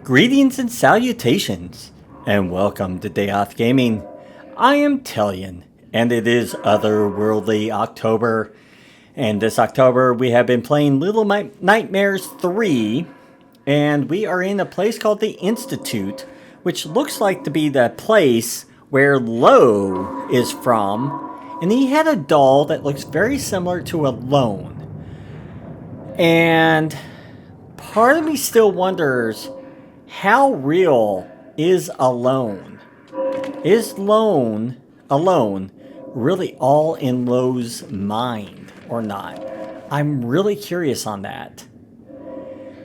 Greetings and salutations, and welcome to Day Off Gaming. I am Tellian, and it is Otherworldly October. And this October, we have been playing Little Nightmares 3, and we are in a place called the Institute, which looks like to be the place where Lo is from, and he had a doll that looks very similar to Alone. And part of me still wonders, how real is Alone? Is Alone really all in Lo's mind or not? I'm really curious on that.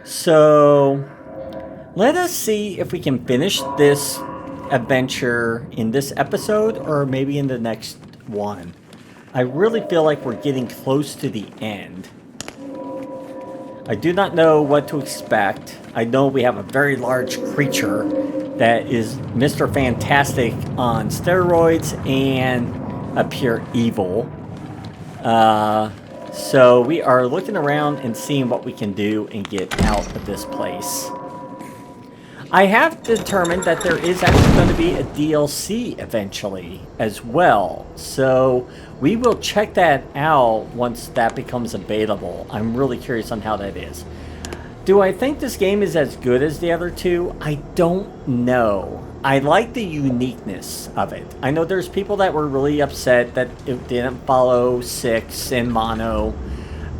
So let us see if we can finish this adventure in this episode or maybe in the next one. I really feel like we're getting close to the end. I do not know what to expect. I know we have a very large creature that is Mr. Fantastic on steroids and a pure evil. So we are looking around and seeing what we can do and get out of this place. I have determined that there is actually going to be a DLC eventually as well. So we will check that out once that becomes available. I'm really curious on how that is. Do I think this game is as good as the other two? I don't know. I like the uniqueness of it. I know there's people that were really upset that it didn't follow 6 and Mono.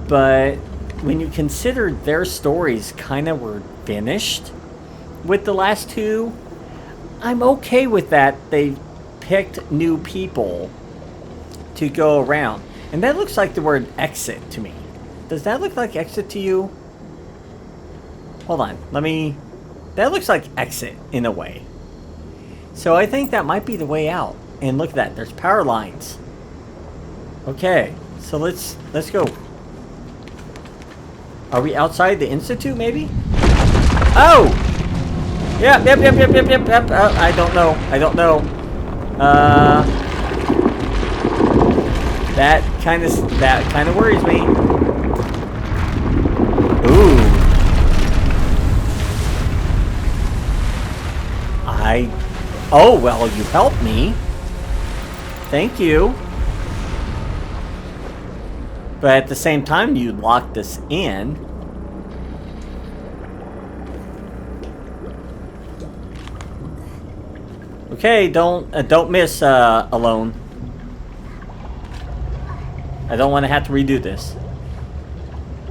But when you consider their stories kind of were finished with the last two, I'm okay with that. They picked new people to go around. And that looks like the word exit to me. Does that look like exit to you? Hold on, that looks like exit in a way. So I think that might be the way out. And look at that, there's power lines. Okay, so let's go. Are we outside the Institute maybe? Oh! Yep. I don't know. That kind of worries me. Ooh. Oh, well, you helped me. Thank you. But at the same time, you locked us in. Okay, don't miss Alone. I don't want to have to redo this.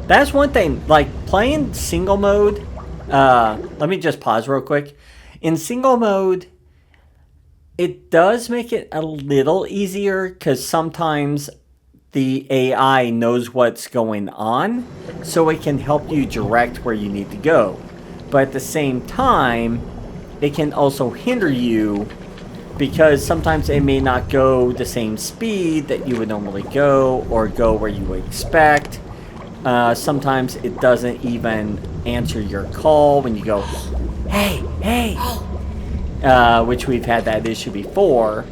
That's one thing, like playing single mode. Let me just pause real quick. In single mode, it does make it a little easier because sometimes the AI knows what's going on, so it can help you direct where you need to go. But at the same time, it can also hinder you because sometimes it may not go the same speed that you would normally go or go where you would expect. Sometimes it doesn't even answer your call when you go, hey, which we've had that issue before.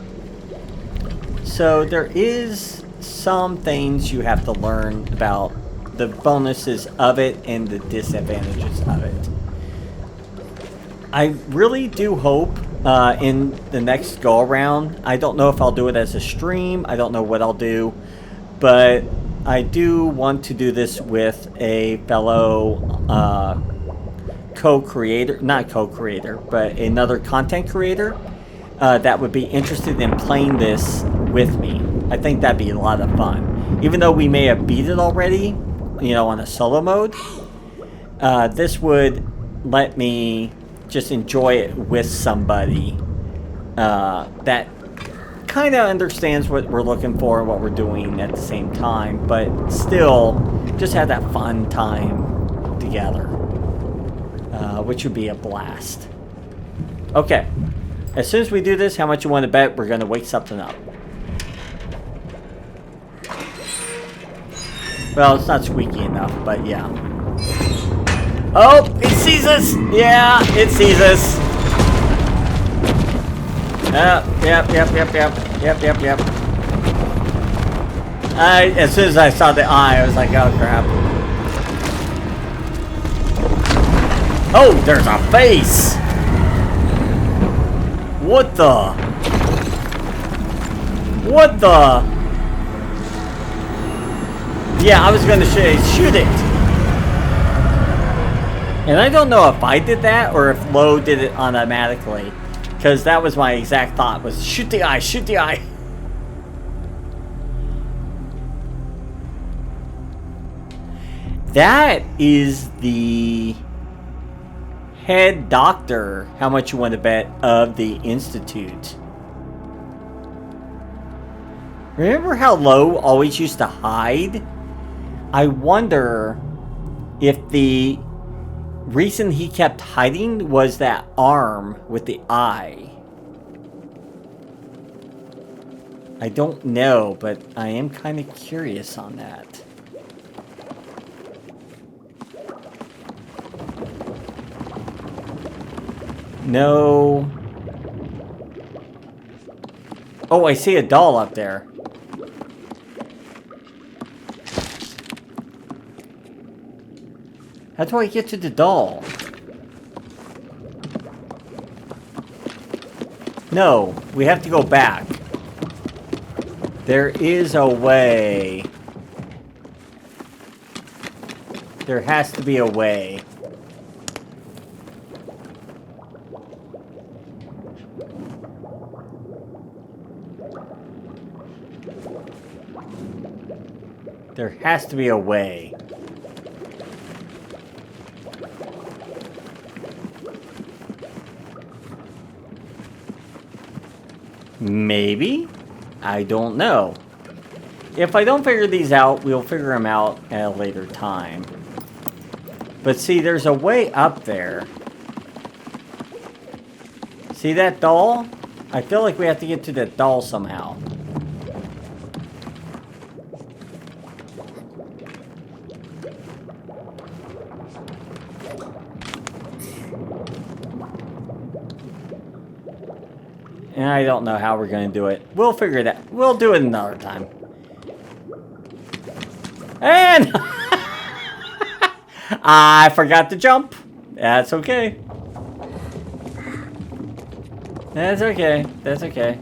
So there is some things you have to learn about the bonuses of it and the disadvantages of it. I really do hope in the next go around, I don't know if I'll do it as a stream, I don't know what I'll do, but I do want to do this with a fellow co-creator, not co-creator, but another content creator that would be interested in playing this with me. I think that'd be a lot of fun. Even though we may have beat it already, on a solo mode, this would let me just enjoy it with somebody that kind of understands what we're looking for and what we're doing at the same time, but still just have that fun time together, which would be a blast. Okay, as soon as we do this, how much you want to bet we're going to wake something up? Well, it's not squeaky enough, but yeah. Oh, it sees us! Yeah, it sees us. Yep. As soon as I saw the eye, I was like, oh crap. Oh, there's a face! What the? What the? Yeah, I was gonna say, shoot it! And I don't know if I did that or if Lo did it automatically. Because that was my exact thought, was shoot the eye, shoot the eye! That is the head doctor, how much you want to bet, of the Institute. Remember how Lo always used to hide? I wonder if the reason he kept hiding was that arm with the eye. I don't know, but I am kind of curious on that. No. Oh, I see a doll up there. How do I get to the doll? No, we have to go back. There is a way. There has to be a way. There has to be a way. Maybe? I don't know. If I don't figure these out, we'll figure them out at a later time. But see, there's a way up there. See that doll? I feel like we have to get to that doll somehow. And I don't know how we're going to do it. We'll figure it out. We'll do it another time. And I forgot to jump. That's okay. That's okay. That's okay.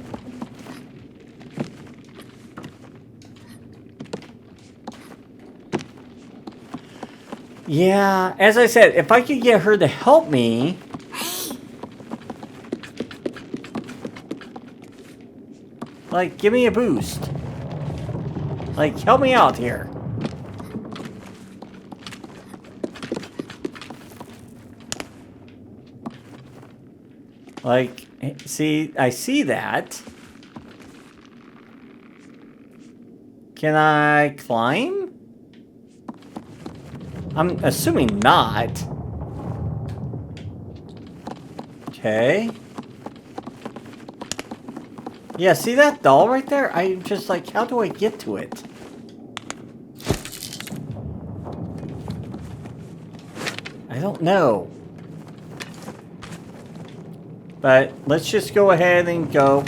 Yeah, as I said, if I could get her to help me... Like, give me a boost. Like, help me out here. Like, see, I see that. Can I climb? I'm assuming not. Okay. Yeah, see that doll right there? I'm just like, how do I get to it? I don't know. But let's just go ahead and go.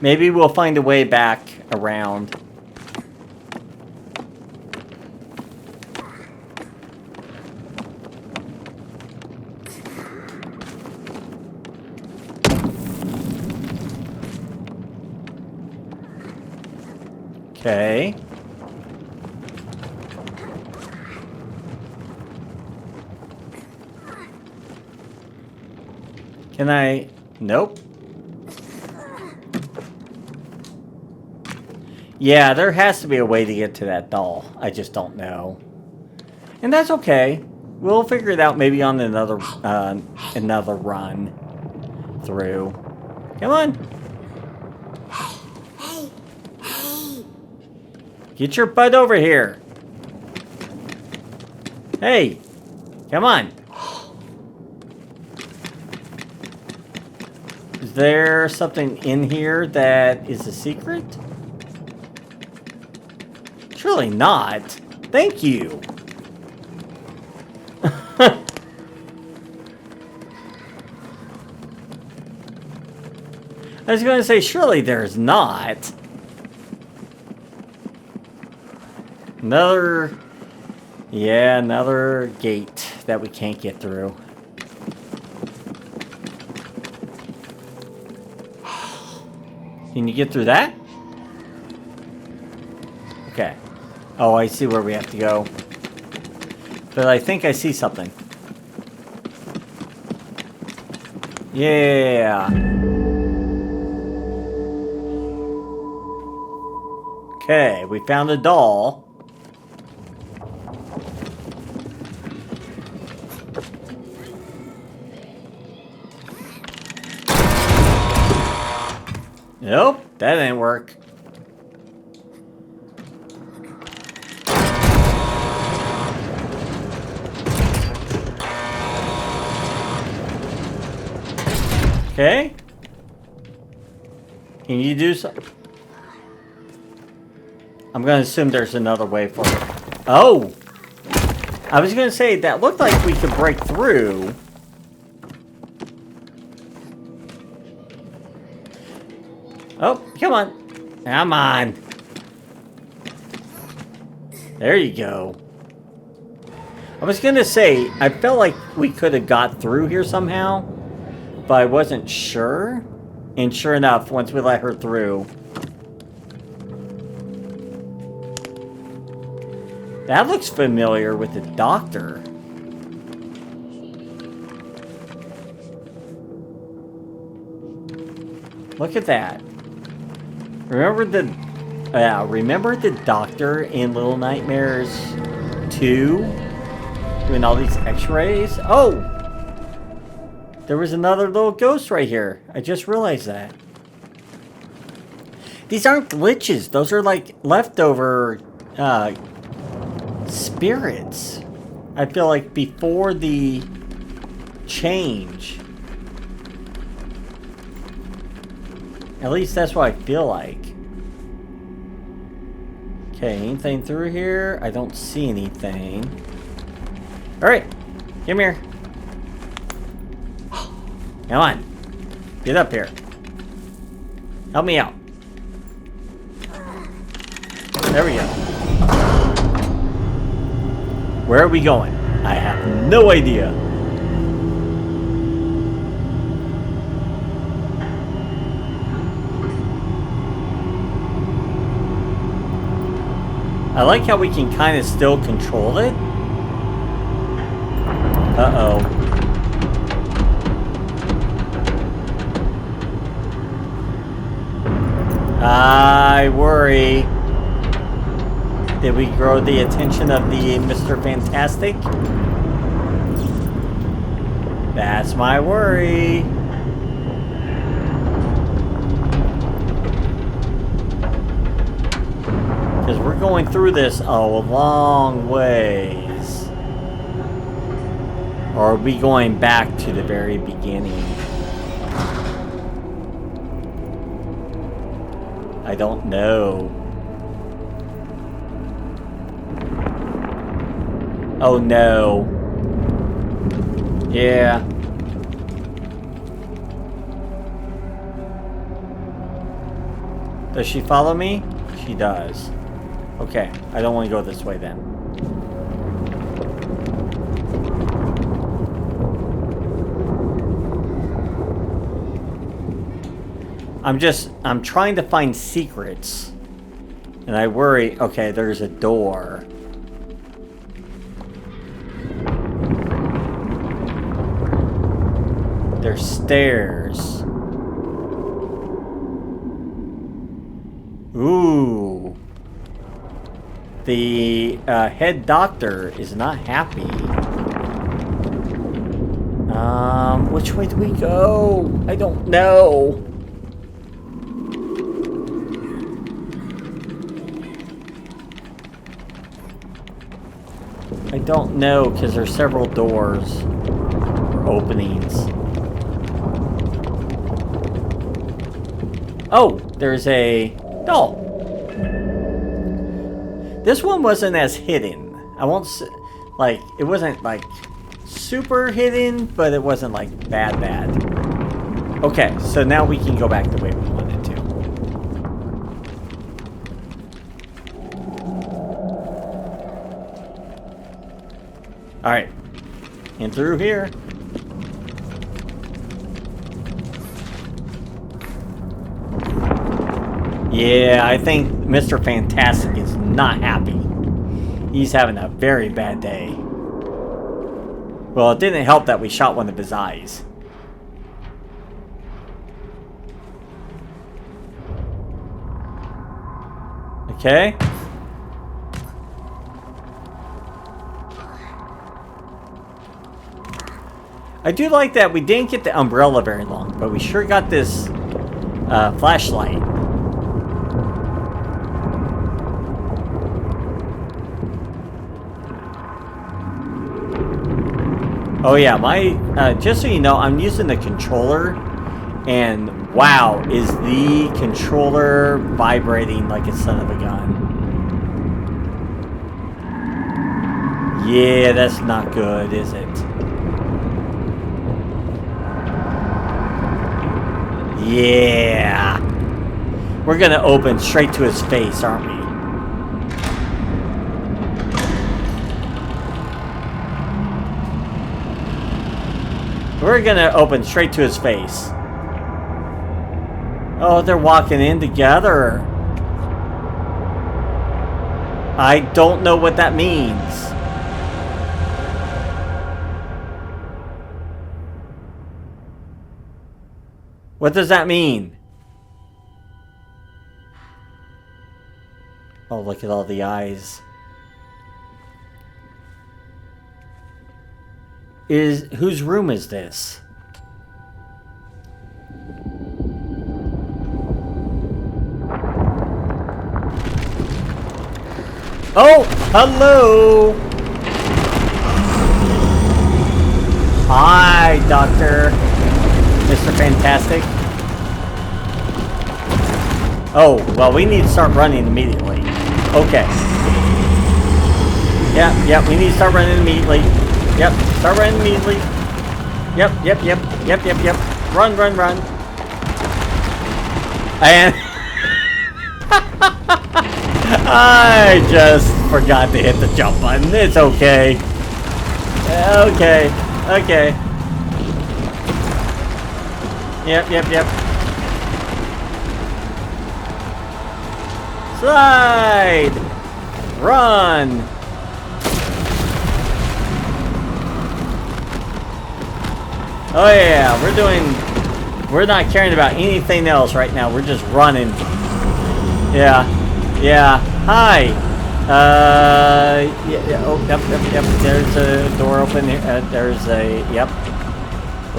Maybe we'll find a way back around. Okay. Can I? Nope. Yeah, there has to be a way to get to that doll. I just don't know. And that's okay. We'll figure it out maybe on another run through. Come on. Get your butt over here. Hey, come on. Is there something in here that is a secret? Surely not. Thank you. I was going to say, surely there's not. Yeah, another gate that we can't get through. Can you get through that? Okay. Oh, I see where we have to go. But I think I see something. Yeah. Okay, we found a doll. Nope, that didn't work. Okay. Can you do something? I'm gonna assume there's another way for it. Oh! I was gonna say, that looked like we could break through. Oh, come on. Come on. There you go. I was gonna say, I felt like we could have got through here somehow, but I wasn't sure. And sure enough, once we let her through... That looks familiar with the doctor. Look at that. Remember the doctor in Little Nightmares 2? Doing all these x-rays? Oh! There was another little ghost right here. I just realized that. These aren't glitches. Those are like leftover spirits. I feel like before the change. At least that's what I feel like. Okay, anything through here? I don't see anything. Alright, come here. Come on. Get up here. Help me out. There we go. Where are we going? I have no idea. I like how we can kind of still control it. Uh-oh. I worry. Did we grow the attention of the Mr. Fantastic? That's my worry. Because we're going through this a long ways. Or are we going back to the very beginning? I don't know. Oh no. Yeah. Does she follow me? She does. Okay, I don't want to go this way then. I'm trying to find secrets. And I worry, okay, there's a door. There's stairs. Ooh. The head doctor is not happy. Which way do we go? I don't know. I don't know, because there's several doors or openings. Oh, there's a doll. This one wasn't as hidden. I won't say, like, it wasn't like super hidden, but it wasn't like bad. Okay, so now we can go back the way we wanted to. Alright. And through here. Yeah, I think Mr. Fantastic is not happy. He's having a very bad day. Well, it didn't help that we shot one of his eyes. Okay. I do like that we didn't get the umbrella very long, but we sure got this flashlight. Oh yeah, just so you know, I'm using the controller, and wow, is the controller vibrating like a son of a gun. Yeah, that's not good, is it? Yeah. We're gonna open straight to his face, aren't we? We're gonna open straight to his face. Oh, they're walking in together. I don't know what that means. What does that mean? Oh, look at all the eyes. Whose room is this? Oh, hello. Hi, Doctor. Mr. Fantastic. Oh, well, we need to start running immediately. Okay. Yeah, we need to start running immediately. Yep, start running immediately. Yep. Run. And I just forgot to hit the jump button. It's okay. Okay. Yep. Slide! Run! Oh yeah, we're not caring about anything else right now. We're just running. Yeah. Hi! Yep. There's a door open here. Yep.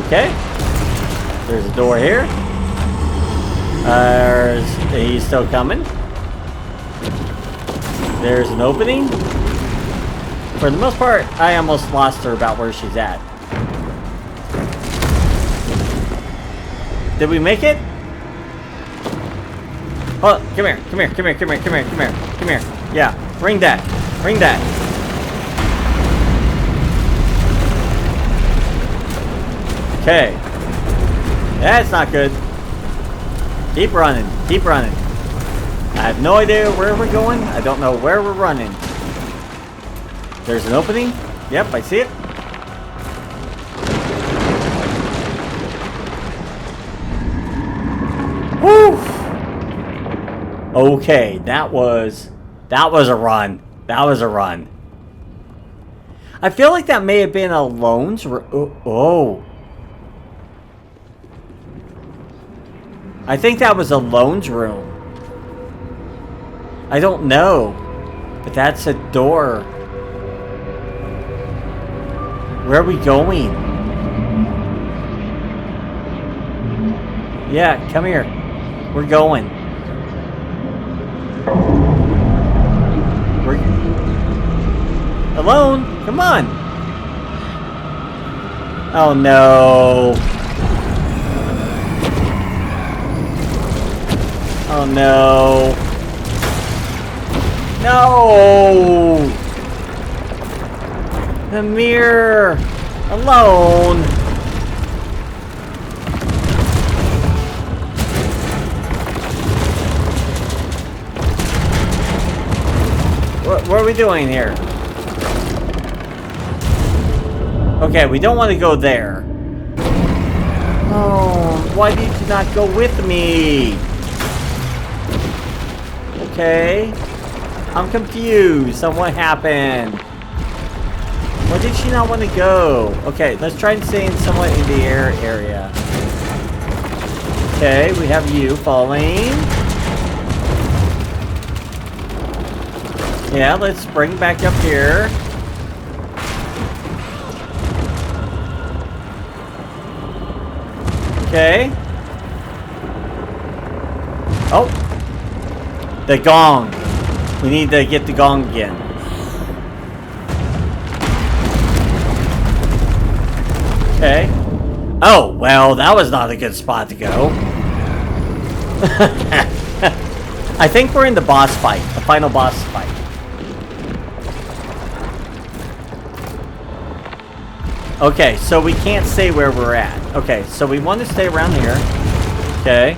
Okay. There's a door here. He's still coming. There's an opening. For the most part, I almost lost her about where she's at. Did we make it? Oh, come here. Yeah, ring that. Okay. That's not good. Keep running. I have no idea where we're going. I don't know where we're running. There's an opening. Yep, I see it. Woo! Okay, that was a run. I feel like that may have been a Lone's oh. I think that was a Lone's room. I don't know. But that's a door. Where are we going? Yeah, come here. We're going. We're alone. Come on. Oh no. Oh no. No. The mirror. Alone. What are we doing here? Okay, we don't want to go there. Oh, why did you not go with me? Okay. I'm confused on what happened. Why did she not want to go? Okay, let's try and stay in somewhat in the air area. Okay, we have you falling. Yeah, let's bring back up here. Okay. Oh. The gong. We need to get the gong again. Okay. Oh, well, that was not a good spot to go. I think we're in the boss fight. The final boss fight. Okay, so we can't stay where we're at. Okay, so we want to stay around here. Okay.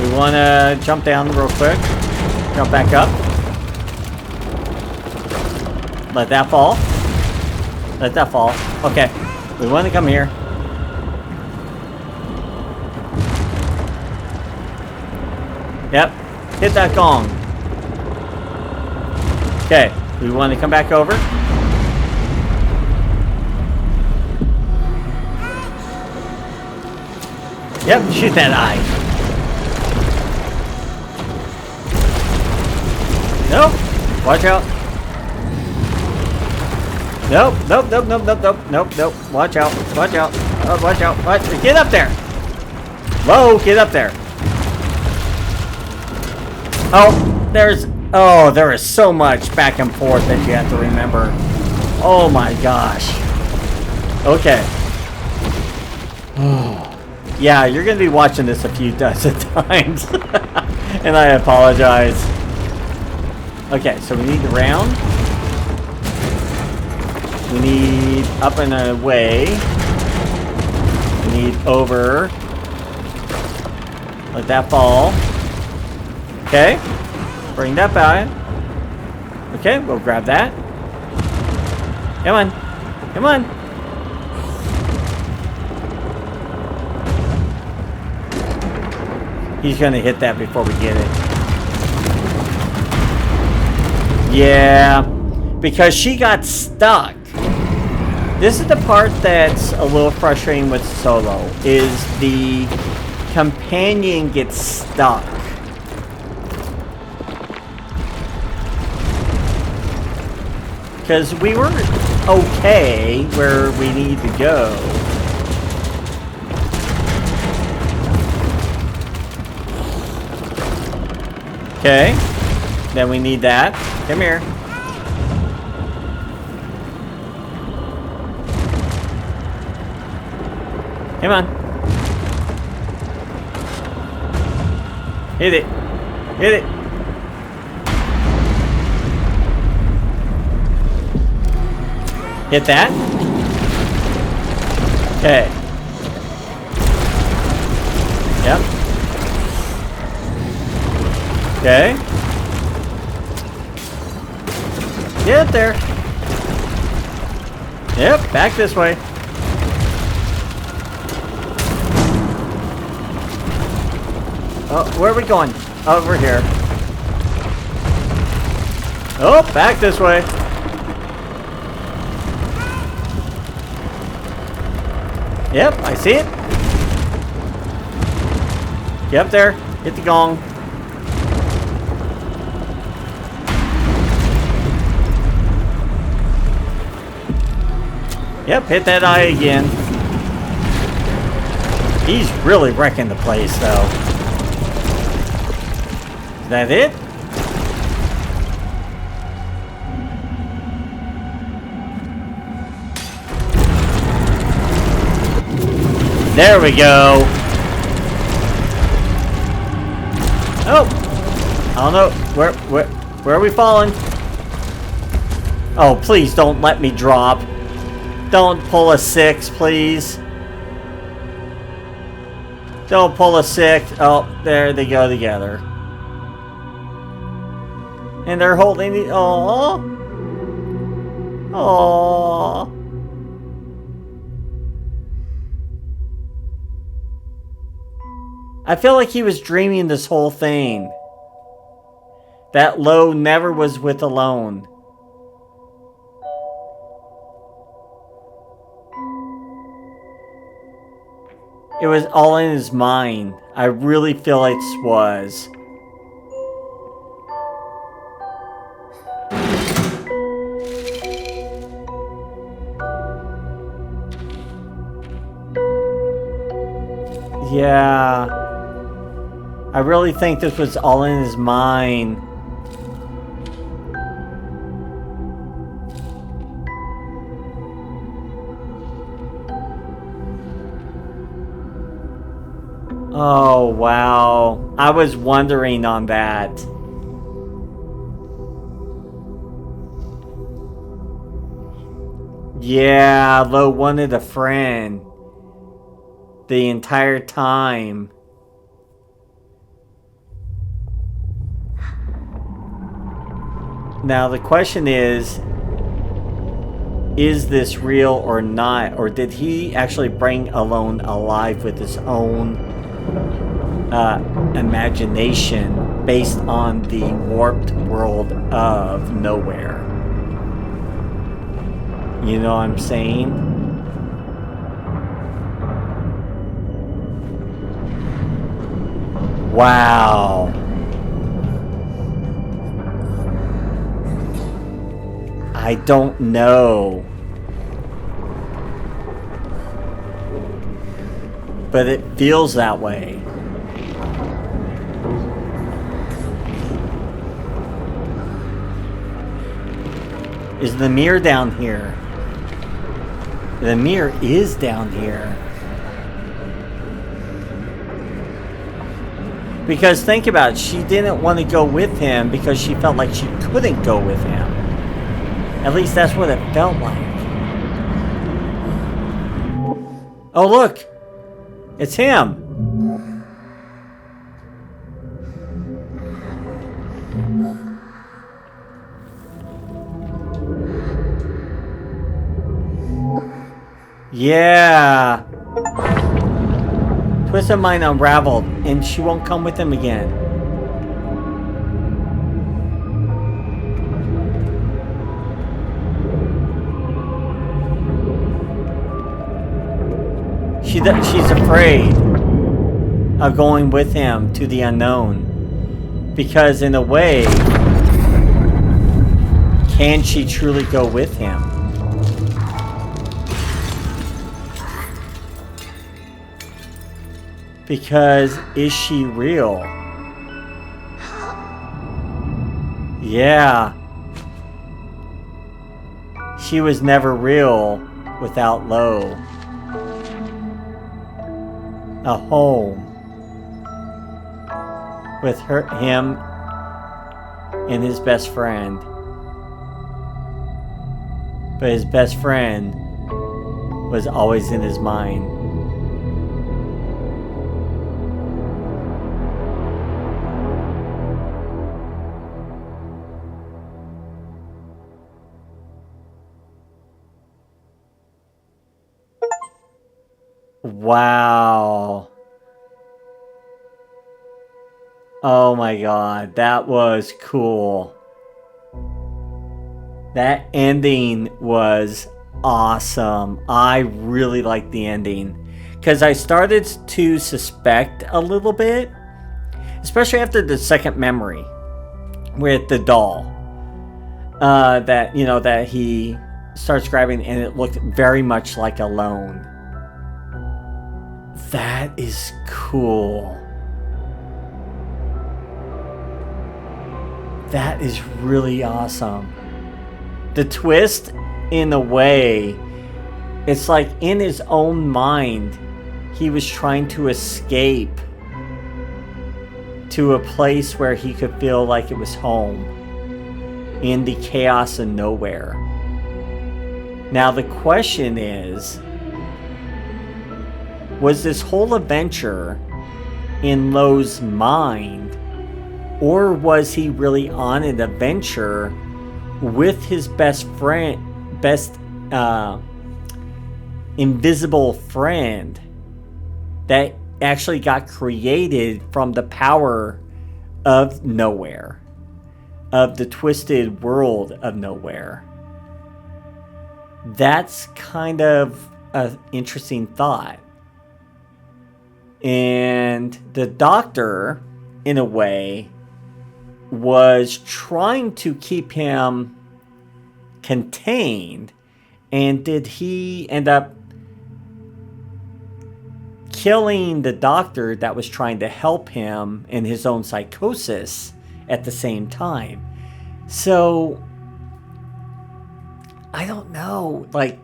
We want to jump down real quick. Jump back up. Let that fall. Let that fall. Okay. We want to come here. Yep. Hit that gong. Okay. We want to come back over. Yep, shoot that eye. Nope. Watch out. Nope, nope, nope, nope, nope, nope, nope, nope. Watch out. Watch out. Watch out. Watch. Get up there. Whoa, get up there. Oh, there is so much back and forth that you have to remember. Oh my gosh. Okay. Oh. Yeah, you're going to be watching this a few dozen times. And I apologize. Okay, so we need the round. We need up and away. We need over. Let that fall. Okay. Bring that back. Okay, we'll grab that. Come on. Come on. He's gonna hit that before we get it. Yeah, because she got stuck. This is the part that's a little frustrating with Solo, is the companion gets stuck. Because we were okay where we need to go. Okay, then we need that. Come here. Come on. Hit it. Hit it. Hit that. Okay. Yep. Okay. Get there. Yep, back this way. Oh, where are we going? Over here. Oh, back this way. Yep, I see it. Get up there. Hit the gong. Yep, hit that eye again. He's really wrecking the place, though. Is that it? There we go. Oh, I don't know. Where are we falling? Oh, please don't let me drop. Don't pull a 6, please. Don't pull a 6. Oh, there they go together. And they're holding the... Aww. Oh. I feel like he was dreaming this whole thing. That Lo never was with alone. It was all in his mind. I really feel like this was. Yeah. I really think this was all in his mind. Oh, wow. I was wondering on that. Yeah, Lo wanted a friend the entire time. Now the question is this real or not? Or did he actually bring Alone alive with his own imagination based on the warped world of nowhere? You know what I'm saying? Wow. I don't know. But it feels that way. Is the mirror down here? The mirror is down here. Because think about it, she didn't want to go with him because she felt like she couldn't go with him. At least that's what it felt like. Oh, look! It's him! Yeah! Twisted Mind unraveled, and she won't come with him again. She's afraid of going with him to the unknown. Because in a way, can she truly go with him? Because is she real? Yeah. She was never real without Lo. A home with him and his best friend. But his best friend was always in his mind. Wow. Oh my god, that was cool. That ending was awesome. I really liked the ending. Because I started to suspect a little bit. Especially after the second memory. With the doll. That, you know, that he starts grabbing and it looked very much like Alone. That is cool. That is really awesome. The twist, in a way, it's like in his own mind, he was trying to escape to a place where he could feel like it was home. In the chaos and nowhere. Now the question is, was this whole adventure in Lo's mind, or was he really on an adventure with his best friend best invisible friend that actually got created from the power of nowhere, of the twisted world of nowhere. That's kind of an interesting thought. And the Doctor, in a way, was trying to keep him contained. And did he end up killing the Doctor that was trying to help him in his own psychosis at the same time? So, I don't know. Like,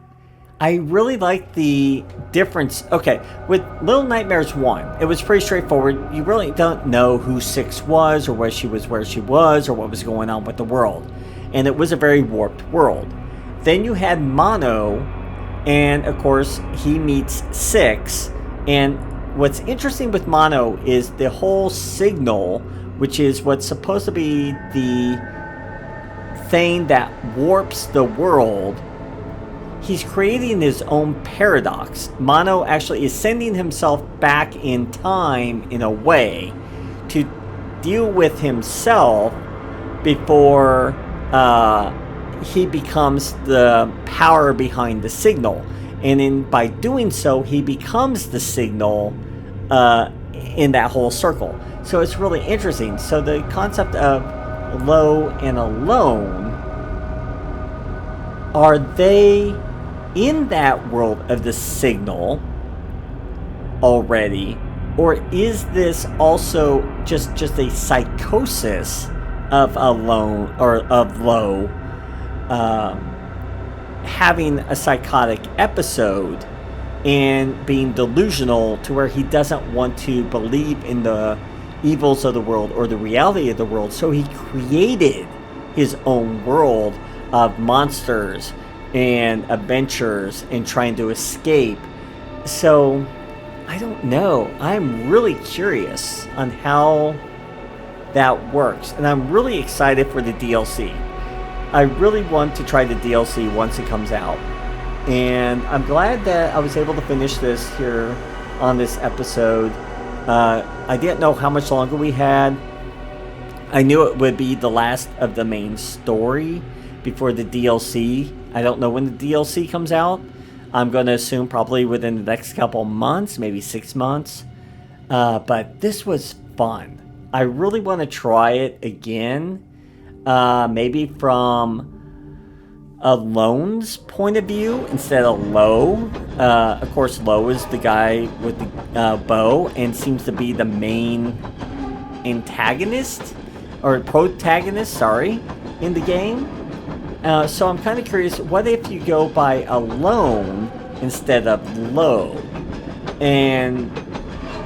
I really like the difference. Okay, with Little Nightmares 1, it was pretty straightforward. You really don't know who Six was, or where she was, or what was going on with the world. And it was a very warped world. Then you had Mono, and of course, he meets Six. And what's interesting with Mono is the whole signal, which is what's supposed to be the thing that warps the world. He's creating his own paradox. Mono actually is sending himself back in time in a way to deal with himself before he becomes the power behind the signal. And by doing so, he becomes the signal in that whole circle. So it's really interesting. So the concept of low and alone, are they in that world of the signal already, or is this also just a psychosis of alone, or of low having a psychotic episode and being delusional to where he doesn't want to believe in the evils of the world or the reality of the world, so he created his own world of monsters and adventures and trying to escape. So I don't know. I'm really curious on how that works, and I'm really excited for the DLC. I really want to try the DLC once it comes out, and I'm glad that I was able to finish this here on this episode. I didn't know how much longer we had. I knew it would be the last of the main story before the DLC. I don't know when the DLC comes out. I'm going to assume probably within the next couple months, maybe 6 months. But this was fun. I really want to try it again. Maybe from Alone's point of view instead of Lo. Of course, Lo is the guy with the bow and seems to be the main antagonist, or protagonist, sorry, in the game. So I'm kind of curious, what if you go by Alone instead of Lo, and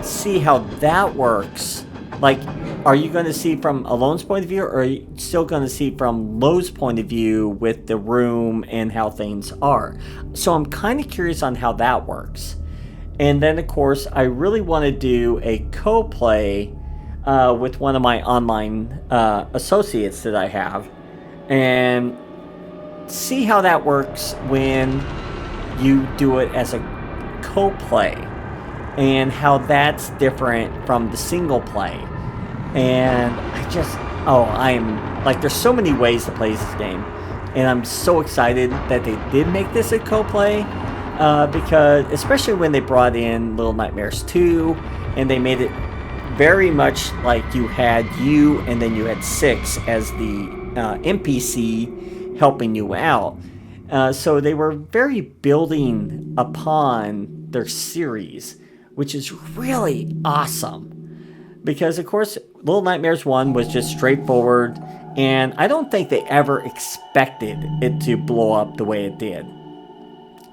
see how that works? Like, are you going to see from Alone's point of view, or are you still going to see from Lo's point of view with the room and how things are? So I'm kind of curious on how that works. And then, of course, I really want to do a co-play with one of my online associates that I have, and see how that works when you do it as a co-play, and how that's different from the single play. And I'm like, there's so many ways to play this game, and I'm so excited that they did make this a co-play, because especially when they brought in Little Nightmares 2, and they made it very much like you had you, and then you had Six as the NPC helping you out. So they were very building upon their series, which is really awesome. Because, of course, Little Nightmares 1 was just straightforward, and I don't think they ever expected it to blow up the way it did.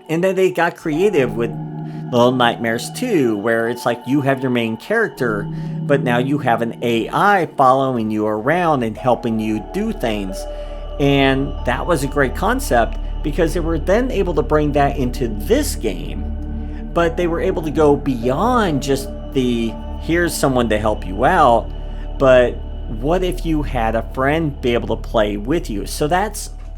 And then they got creative with Little Nightmares 2, where it's like you have your main character, but now you have an AI following you around and helping you do things. And that was a great concept, because they were then able to bring that into this game, but they were able to go beyond just the here's someone to help you out, but what if you had a friend be able to play with you? So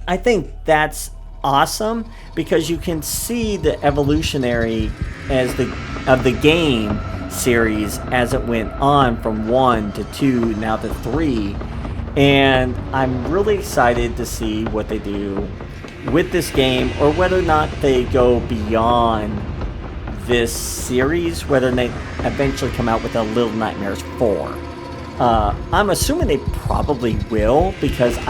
I think that's awesome because you can see the evolutionary of the game series as it went on from 1 to 2 now to 3, and I'm really excited to see what they do with this game, or whether or not they go beyond this series, whether they eventually come out with a Little Nightmares 4. I'm assuming they probably will, because as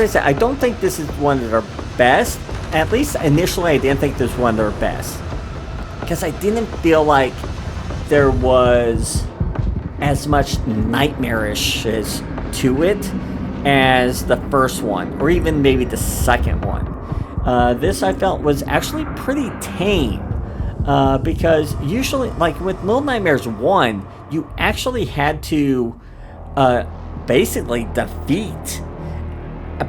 I said, I don't think this is one of their best. At least initially, I didn't think this was one of their best, because I didn't feel like there was as much nightmarish to it as the first one, or even maybe the second one. This I felt was actually pretty tame, because usually, like with Little Nightmares 1, you actually had to basically defeat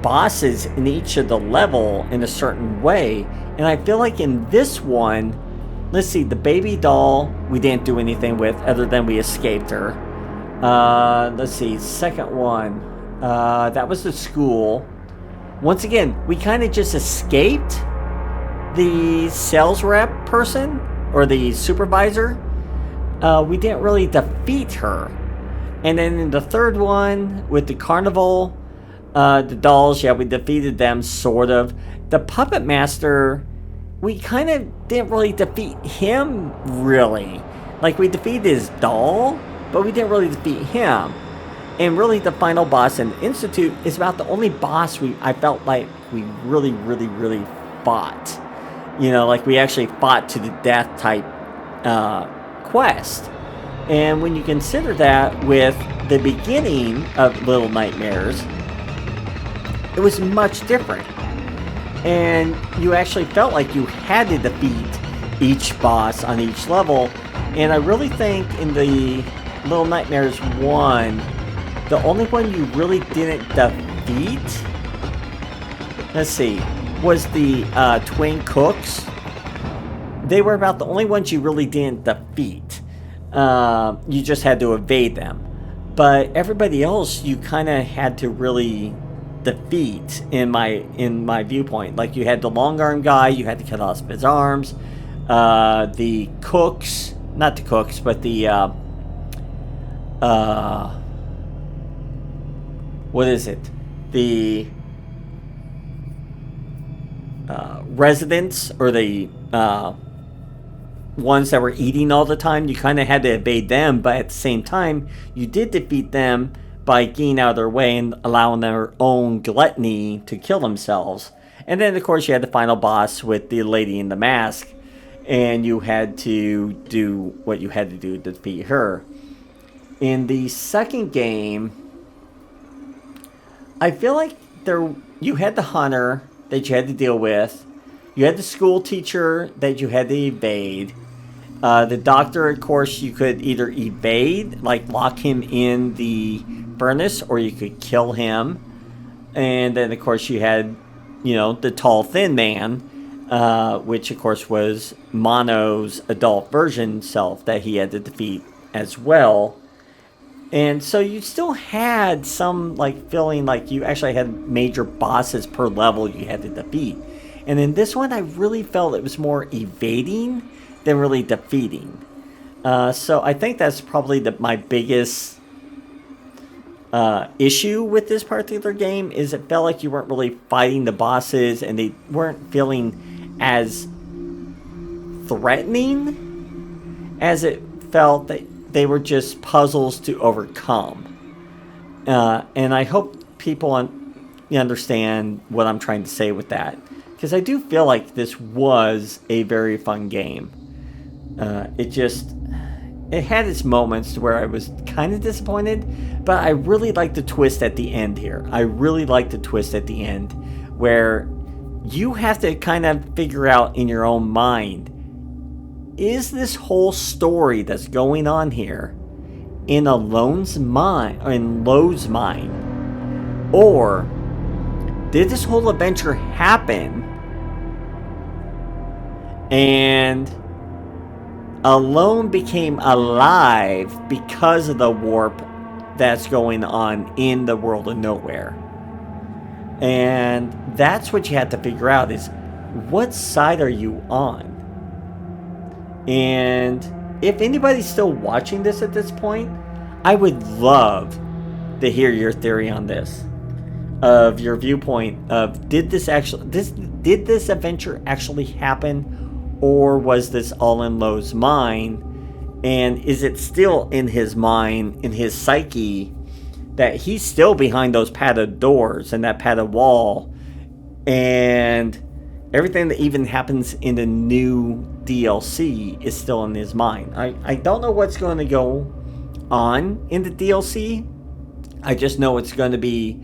bosses in each of the level in a certain way. And I feel like in this one, let's see, the baby doll we didn't do anything with other than we escaped her. Let's see, second one, that was the school. Once again, we kind of just escaped the sales rep person, or the supervisor. We didn't really defeat her. And then in the third one, with the carnival, the dolls, yeah, we defeated them, sort of. The puppet master, we kind of didn't really defeat him, really. Like, we defeated his doll, but we didn't really defeat him. And really, the final boss in Institute is about the only boss I felt like we really, really, really fought. You know, like we actually fought to the death type quest. And when you consider that with the beginning of Little Nightmares, it was much different. And you actually felt like you had to defeat each boss on each level. And I really think in the Little Nightmares 1, the only one you really didn't defeat, let's see, was the twin cooks. They were about the only ones you really didn't defeat. You just had to evade them. But everybody else you kind of had to really defeat in my viewpoint. Like, you had the long arm guy, you had to cut off his arms. The cooks, not the cooks, but the what is it? The residents, or the ones that were eating all the time, you kind of had to evade them, but at the same time, you did defeat them by getting out of their way and allowing their own gluttony to kill themselves. And then, of course, you had the final boss with the lady in the mask, and you had to do what you had to do to defeat her. In the second game, I feel like you had the hunter that you had to deal with. You had the school teacher that you had to evade. The doctor, of course, you could either evade, like lock him in the furnace, or you could kill him. And then, of course, you had, the tall, thin man, which, of course, was Mono's adult version self that he had to defeat as well. And so you still had some, feeling like you actually had major bosses per level you had to defeat. And in this one, I really felt it was more evading than really defeating. So I think that's probably my biggest issue with this particular game, is it felt like you weren't really fighting the bosses, and they weren't feeling as threatening as it felt that they were just puzzles to overcome. And I hope people understand what I'm trying to say with that, because I do feel like this was a very fun game. It had its moments where I was kind of disappointed, but I really liked the twist at the end here. I really liked the twist at the end, where you have to kind of figure out in your own mind, is this whole story that's going on here in Lowe's mind, or did this whole adventure happen and Alone became alive because of the warp that's going on in the world of nowhere? And that's what you have to figure out is what side are you on? And if anybody's still watching this at this point, I would love to hear your theory on this, of your viewpoint of did this adventure actually happen, or was this all in Lo's mind? And is it still in his mind, in his psyche, that he's still behind those padded doors and that padded wall, and everything that even happens in the new DLC is still in his mind? I don't know what's going to go on in the DLC. I just know it's going to be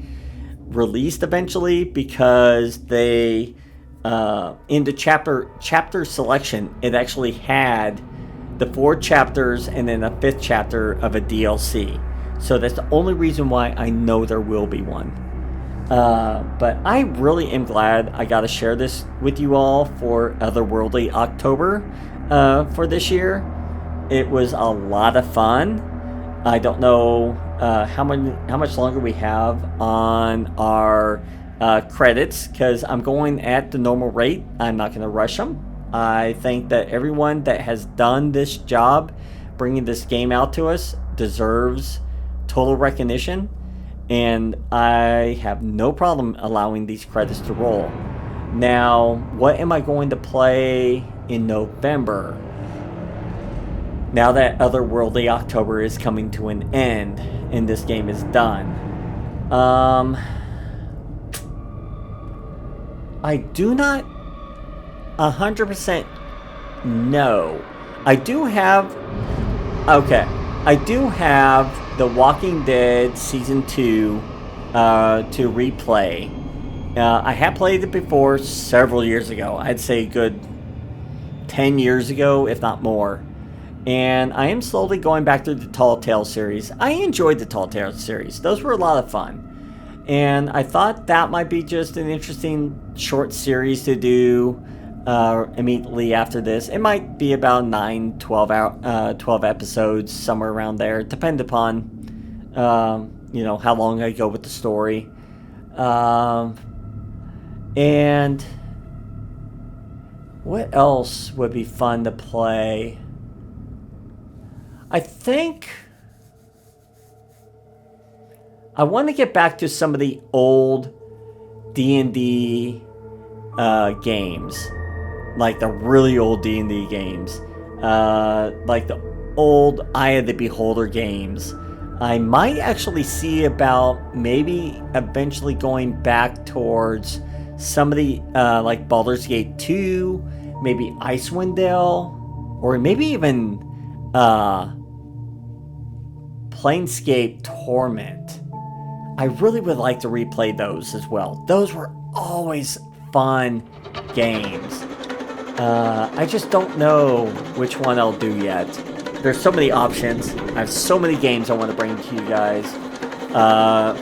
released eventually, because they in the chapter selection, it actually had the 4 chapters and then a 5th chapter of a DLC. So that's the only reason why I know there will be one. But I really am glad I got to share this with you all for Otherworldly October for this year. It was a lot of fun. I don't know how much longer we have on our credits, because I'm going at the normal rate. I'm not going to rush them. I think that everyone that has done this job, bringing this game out to us, deserves total recognition, and I have no problem allowing these credits to roll. Now, what am I going to play in November, now that Otherworldly October is coming to an end and this game is done? I do not 100% know. I do have The Walking Dead Season 2 to replay. I have played it before several years ago. I'd say a good 10 years ago, if not more. And I am slowly going back to the Tall Tales series. I enjoyed the Tall Tales series. Those were a lot of fun. And I thought that might be just an interesting short series to do immediately after this. It might be about 12 episodes, somewhere around there. Depend upon, how long I go with the story. And what else would be fun to play? I think I want to get back to some of the old D&D games, like the really old D&D games, like the old Eye of the Beholder games. I might actually see about maybe eventually going back towards some of the like Baldur's Gate 2, maybe Icewind Dale, or maybe even Planescape Torment. I really would like to replay those as well. Those were always fun games. I just don't know which one I'll do yet. There's so many options. I have so many games I want to bring to you guys.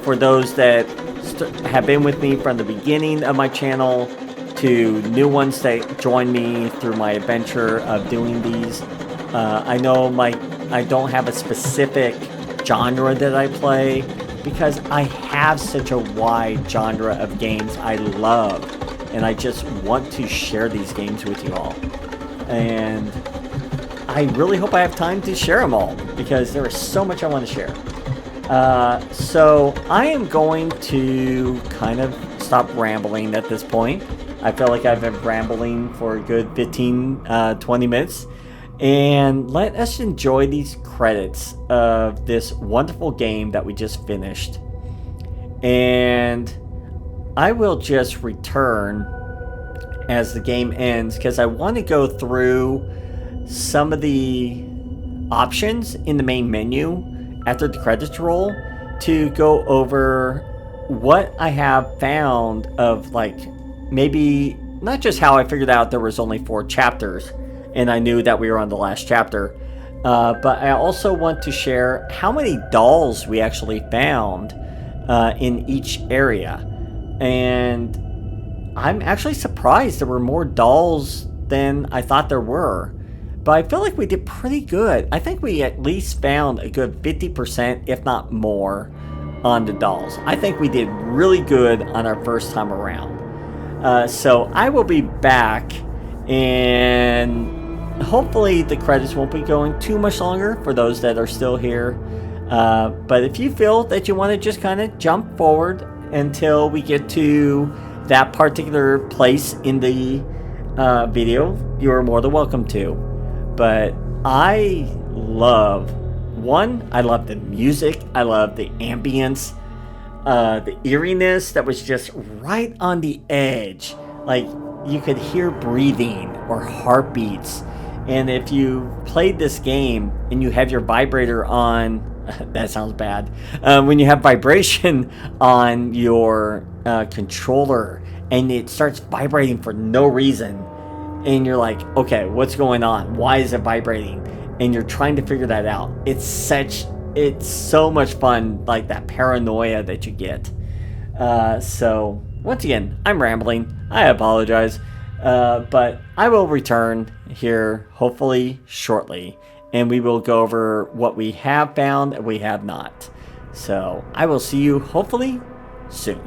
For those that have been with me from the beginning of my channel, to new ones that join me through my adventure of doing these. I know I don't have a specific genre that I play, because I have such a wide genre of games I love, and I just want to share these games with you all. And I really hope I have time to share them all, because there is so much I want to share. So I am going to kind of stop rambling at this point. I feel like I've been rambling for a good 15-20 minutes. And let us enjoy these credits of this wonderful game that we just finished. And I will just return as the game ends, because I want to go through some of the options in the main menu after the credits roll to go over what I have found of, like, maybe not just how I figured out there was only 4 chapters and I knew that we were on the last chapter, but I also want to share how many dolls we actually found in each area. And I'm actually surprised there were more dolls than I thought there were. But I feel like we did pretty good. I think we at least found a good 50%, if not more, on the dolls. I think we did really good on our first time around. So I will be back, and hopefully the credits won't be going too much longer for those that are still here. But if you feel that you want to just kind of jump forward until we get to that particular place in the video, you are more than welcome to. But I love the music. I love the ambience, the eeriness that was just right on the edge. Like you could hear breathing or heartbeats. And if you played this game and you have your vibrator on, that sounds bad. When you have vibration on your controller and it starts vibrating for no reason, and you're like, okay, what's going on? Why is it vibrating? And you're trying to figure that out. It's so much fun, like that paranoia that you get. So once again, I'm rambling. I apologize. But I will return here hopefully shortly, and we will go over what we have found and we have not. So I will see you hopefully soon.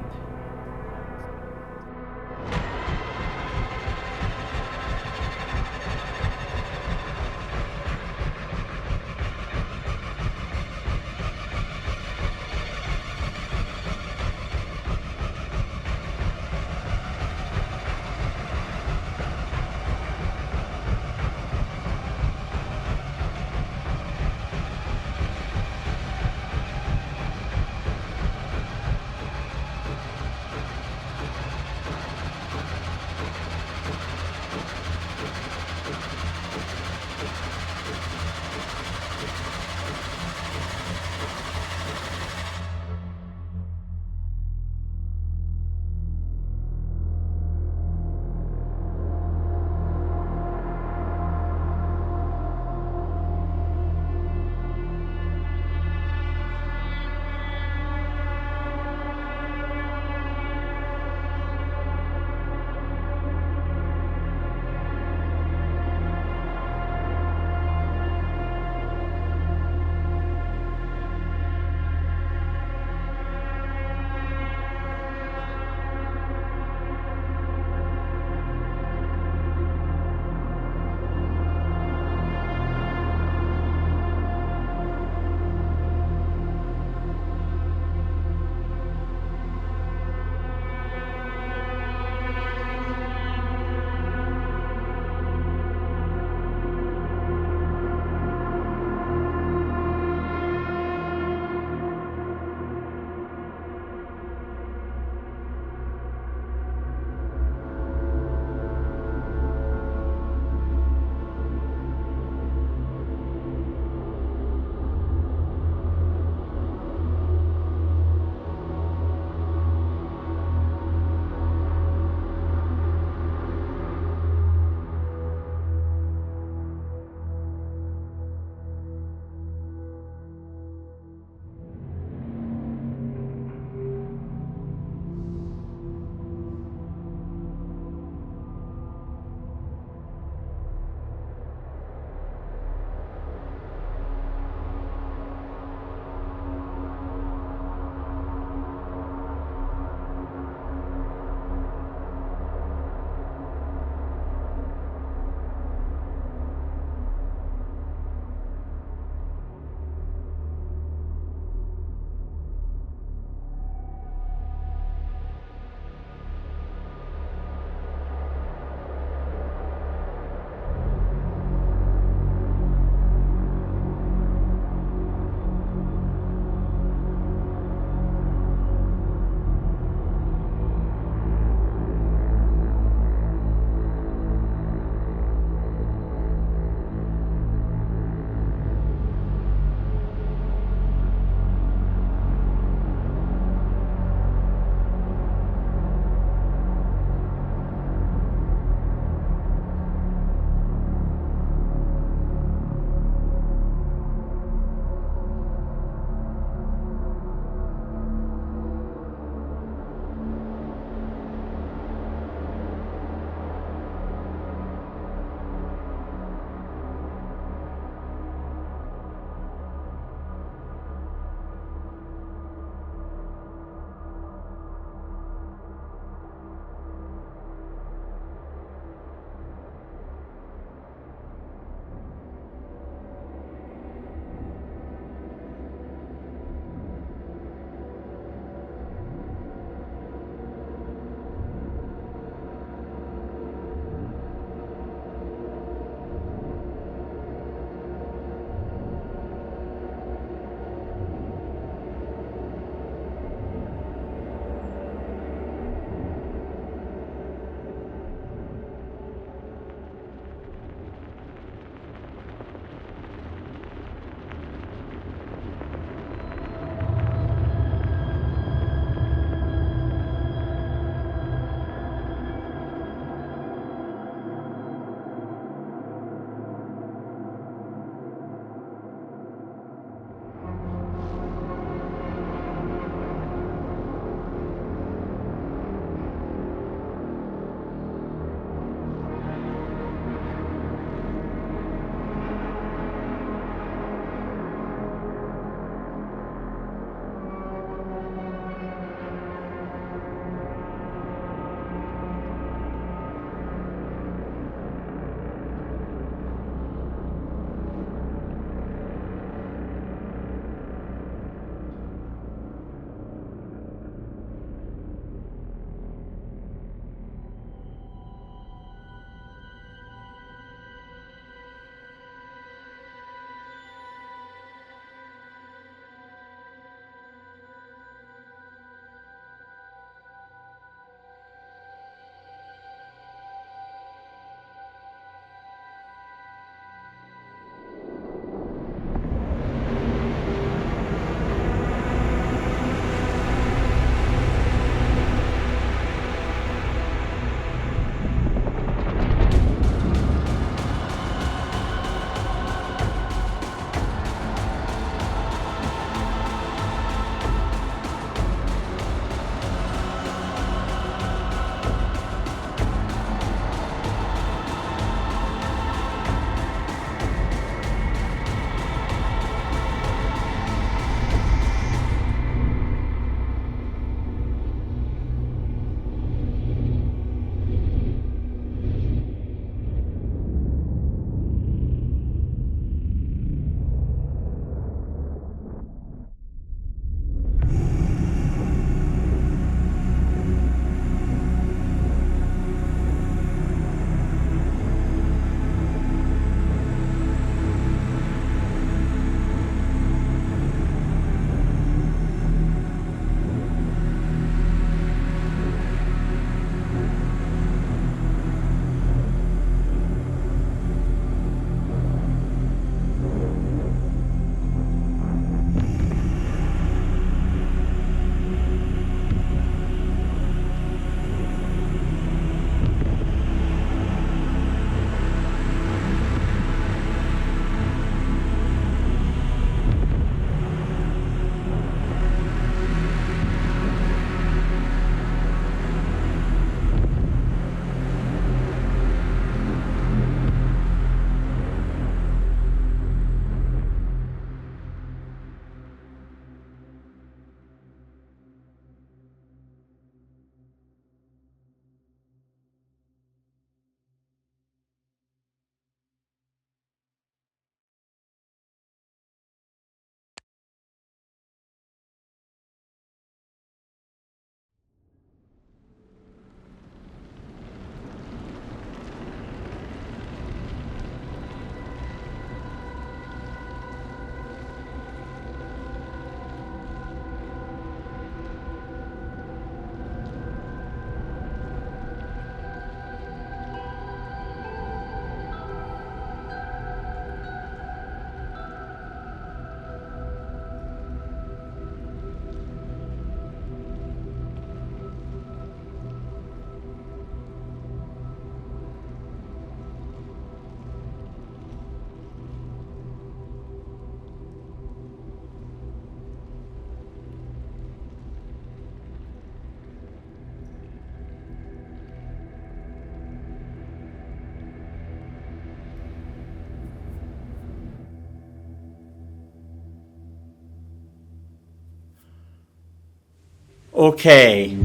Okay,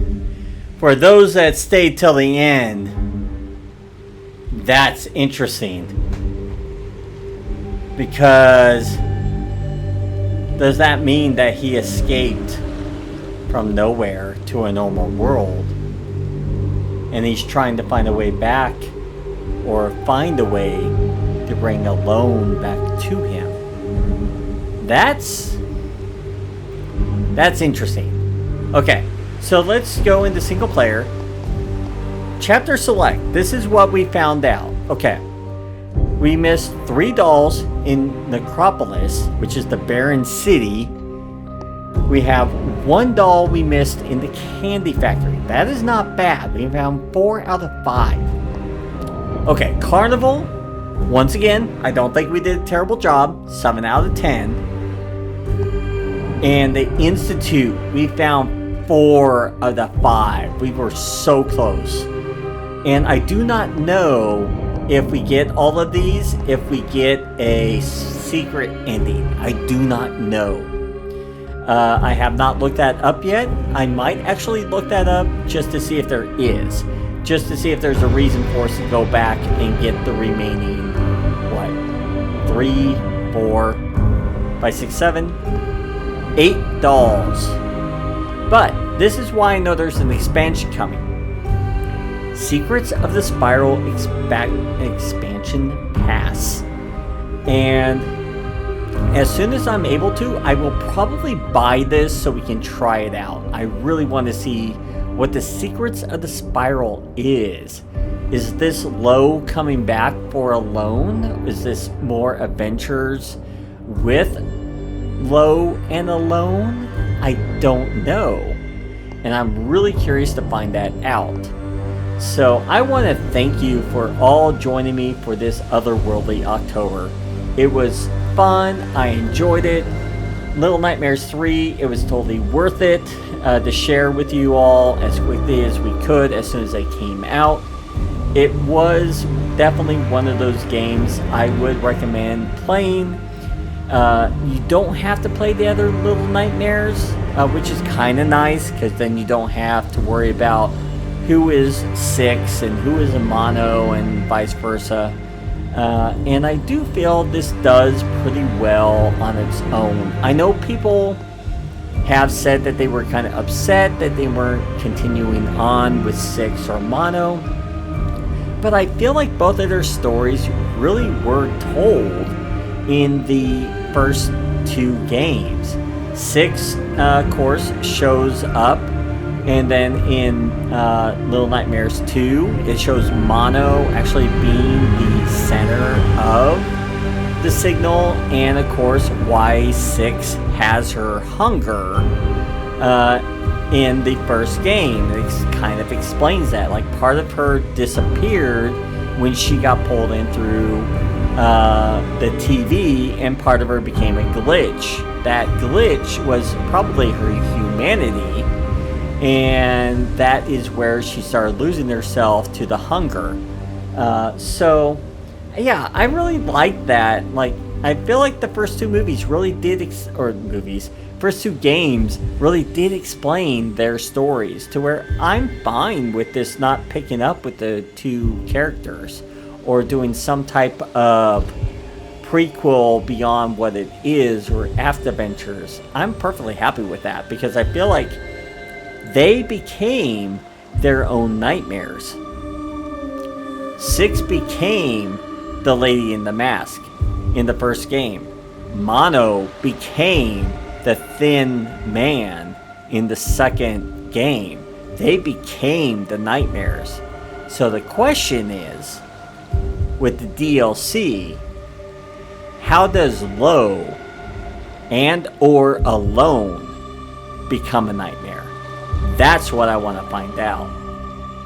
for those that stayed till the end, that's interesting. Because does that mean that he escaped from nowhere to a normal world? And he's trying to find a way back, or find a way to bring Alone back to him. That's interesting. Okay, so let's go into single player. Chapter select. This is what we found out. Okay. We missed 3 dolls in Necropolis, which is the barren city. We have 1 doll we missed in the candy factory. That is not bad. We found 4 out of 5. Okay, Carnival. Once again, I don't think we did a terrible job. 7 out of 10. And the Institute, we found 4 of the 5. We were so close. And I do not know if we get all of these, if we get a secret ending. I do not know. I have not looked that up yet. I might actually look that up just to see if there is. Just to see if there's a reason for us to go back and get the remaining, 3, 4, 5, 6, 7, 8 dolls. But this is why I know there's an expansion coming. Secrets of the Spiral Expansion Pass. And as soon as I'm able to, I will probably buy this so we can try it out. I really want to see what the Secrets of the Spiral is. Is this Low coming back for Alone? Is this more adventures with Low and Alone? I don't know. And I'm really curious to find that out. So I want to thank you for all joining me for this Otherworldly October. It was fun. I enjoyed it. Little Nightmares 3, it was totally worth it to share with you all as quickly as we could as soon as they came out. It was definitely one of those games I would recommend playing. You don't have to play the other Little Nightmares, which is kind of nice, because then you don't have to worry about who is 6 and who is a mono and vice versa. And I do feel this does pretty well on its own. I know people have said that they were kind of upset that they weren't continuing on with 6 or mono, but I feel like both of their stories really were told in the first 2 games. 6, of course, shows up, and then in Little Nightmares 2, it shows Mono actually being the center of the signal, and of course why 6 has her hunger in the first game. It kind of explains that. Like, part of her disappeared when she got pulled in through the TV, and part of her became a glitch. That glitch was probably her humanity, and that is where she started losing herself to the hunger. So yeah, I really like that. Like, I feel like the first 2 movies really did first 2 games really did explain their stories, to where I'm fine with this not picking up with the 2 characters or doing some type of prequel beyond what it is, or after adventures. I'm perfectly happy with that, because I feel like they became their own nightmares. 6 became the Lady in the Mask in the first game. Mono became the Thin Man in the second game. They became the nightmares. So the question is, with the DLC, how does Low and or Alone become a nightmare? That's what I want to find out.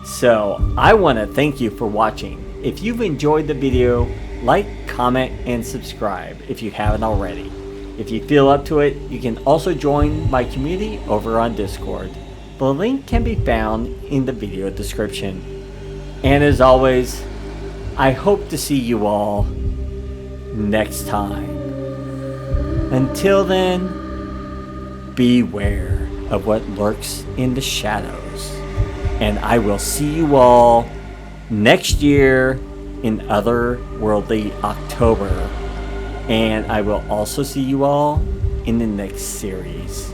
So I want to thank you for watching. If you've enjoyed the video, like, comment, and subscribe if you haven't already. If you feel up to it, you can also join my community over on Discord. The link can be found in the video description. And as always, I hope to see you all next time. Until then, beware. of what lurks in the shadows. And I will see you all next year in Otherworldly October. And I will also see you all in the next series.